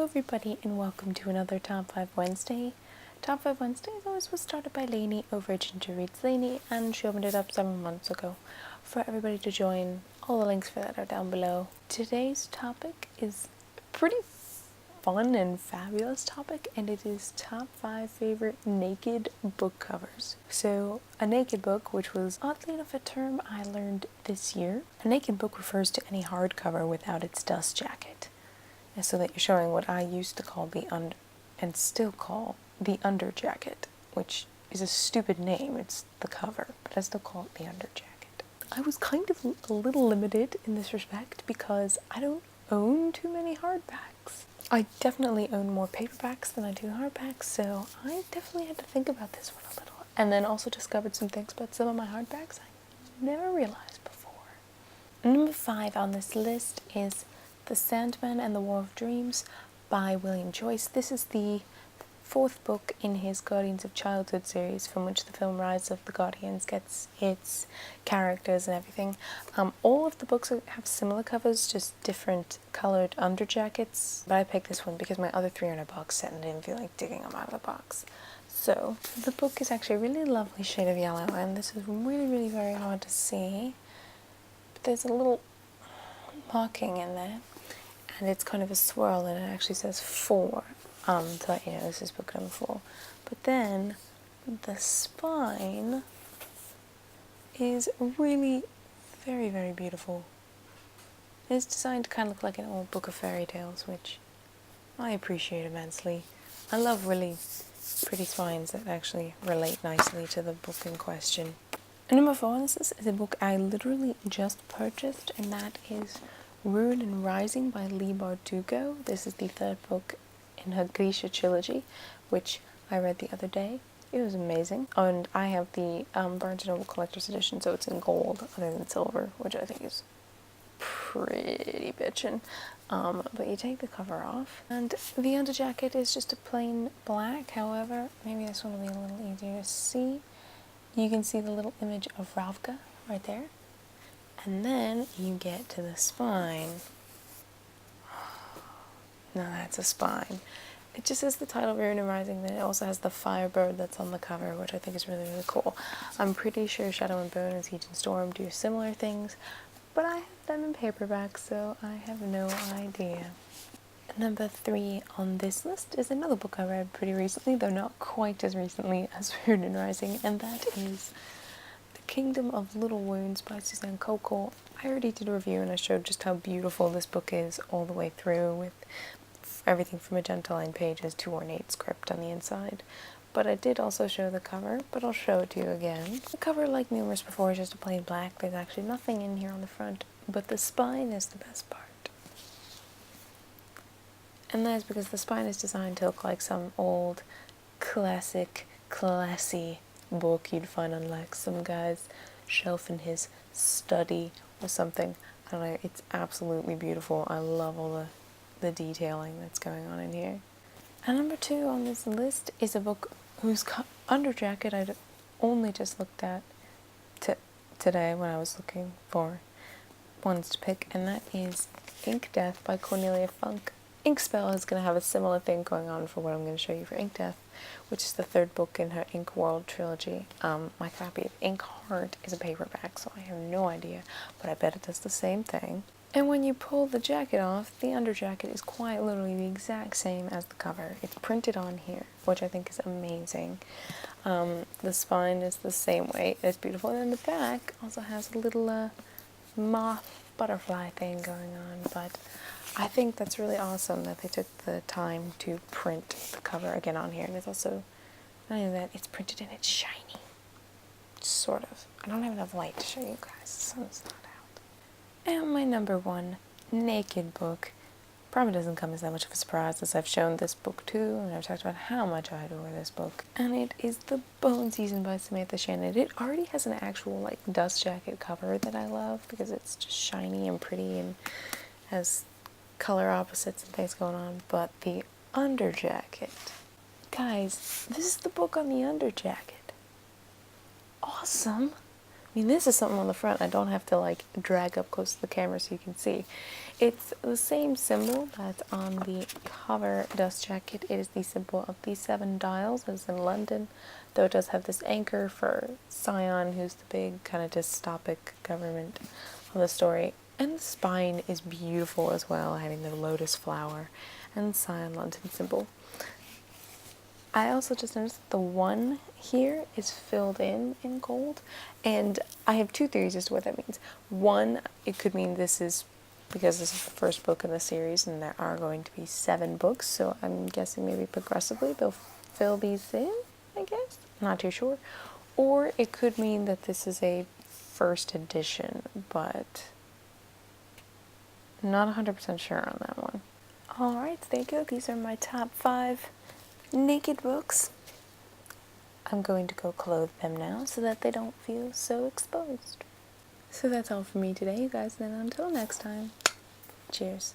everybody, and welcome to another Top 5 Wednesday. Top 5 Wednesdays always was started by Lainey over at Ginger Reads Lainey, and she opened it up several months ago for everybody to join. All the links for that are down below. Today's topic is a pretty fun and fabulous topic, and it is top 5 favorite naked book covers. So, a naked book, which was oddly enough a term I learned this year. A naked book refers to any hardcover without its dust jacket. So that you're showing what I used to call and still call the under jacket, which is a stupid name. It's the cover, but I still call it the under jacket. I was kind of a little limited in this respect because I don't own too many hardbacks. I definitely own more paperbacks than I do hardbacks, so I definitely had to think about this one a little. And then also discovered some things about some of my hardbacks I never realized before. Number 5 on this list is The Sandman and the War of Dreams by William Joyce. This is the 4th book in his Guardians of Childhood series, from which the film Rise of the Guardians gets its characters and everything. All of the books have similar covers, just different coloured underjackets, but I picked this one because my other 3 are in a box set and I didn't feel like digging them out of the box. So, the book is actually a really lovely shade of yellow, and this is really very hard to see, but there's a little marking in there, and it's kind of a swirl, and it actually says 4, to let you know this is book number 4. But then the spine is really very beautiful. It's designed to kind of look like an old book of fairy tales, which I appreciate immensely. I love really pretty spines that actually relate nicely to the book in question. And number 4 on this is a book I literally just purchased, and that is Ruin and Rising by Leigh Bardugo. This is the 3rd book in her Grisha trilogy, which I read the other day. It was amazing. And I have the Barnes & Noble Collector's Edition, so it's in gold other than silver, which I think is pretty bitchin'. But you take the cover off, and the underjacket is just a plain black. However, maybe this one will be a little easier to see. You can see the little image of Ravka right there. And then you get to the spine. Now that's a spine. It just says the title, Ruin and Rising, then it also has the firebird that's on the cover, which I think is really cool. I'm pretty sure Shadow and Bone and Siege and Storm do similar things, but I have them in paperback, so I have no idea. Number 3 on this list is another book I read pretty recently, though not quite as recently as Ruin and Rising, and that is The Kingdom of Little Wounds by Suzanne Kokol. I already did a review and I showed just how beautiful this book is all the way through, with everything from magenta line pages to ornate script on the inside. But I did also show the cover, but I'll show it to you again. The cover, like numerous before, is just a plain black. There's actually nothing in here on the front, but the spine is the best part. And that is because the spine is designed to look like some old, classic, classy book you'd find on like some guy's shelf in his study or something. I don't know, it's absolutely beautiful. I love all the detailing that's going on in here. And number 2 on this list is a book whose underjacket I'd only just looked at today when I was looking for ones to pick, and that is Ink Death by Cornelia Funk. Inkspell is going to have a similar thing going on for what I'm going to show you for Ink Death, which is the 3rd book in her Ink World trilogy. My copy of Ink Heart is a paperback, so I have no idea, but I bet it does the same thing. And when you pull the jacket off, the underjacket is quite literally the exact same as the cover. It's printed on here, which I think is amazing. The spine is the same way. It's beautiful. And then the back also has a little moth butterfly thing going on, but I think that's really awesome that they took the time to print the cover again on here. And it's also, not only that, it's printed and it's shiny. Sort of. I don't have enough light to show you guys. The sun's not out. And my number 1 naked book probably doesn't come as that much of a surprise, as I've shown this book too, and I've talked about how much I adore this book. And it is The Bone Season by Samantha Shannon. It already has an actual like dust jacket cover that I love because it's just shiny and pretty and has color opposites and things going on, but the underjacket, guys, this is the book on the underjacket. Awesome. mean, this is something on the front I don't have to like drag up close to the camera so you can see. It's the same symbol that's on the cover dust jacket. It is the symbol of the 7 dials as in London, though it does have this anchor for Scion, who's the big kind of dystopic government of the story. And the spine is beautiful as well, having the lotus flower and Scion London symbol. I also just noticed that the 1 here is filled in gold, and I have 2 theories as to what that means. 1, it could mean this is because this is the first book in the series and there are going to be 7 books, so I'm guessing maybe progressively they'll fill these in, I guess. Not too sure. Or it could mean that this is a first edition, but not 100% sure on that one. Alright, there you go. These are my top 5 naked books. I'm going to go clothe them now so that they don't feel so exposed. So that's all for me today, you guys, and then until next time, cheers.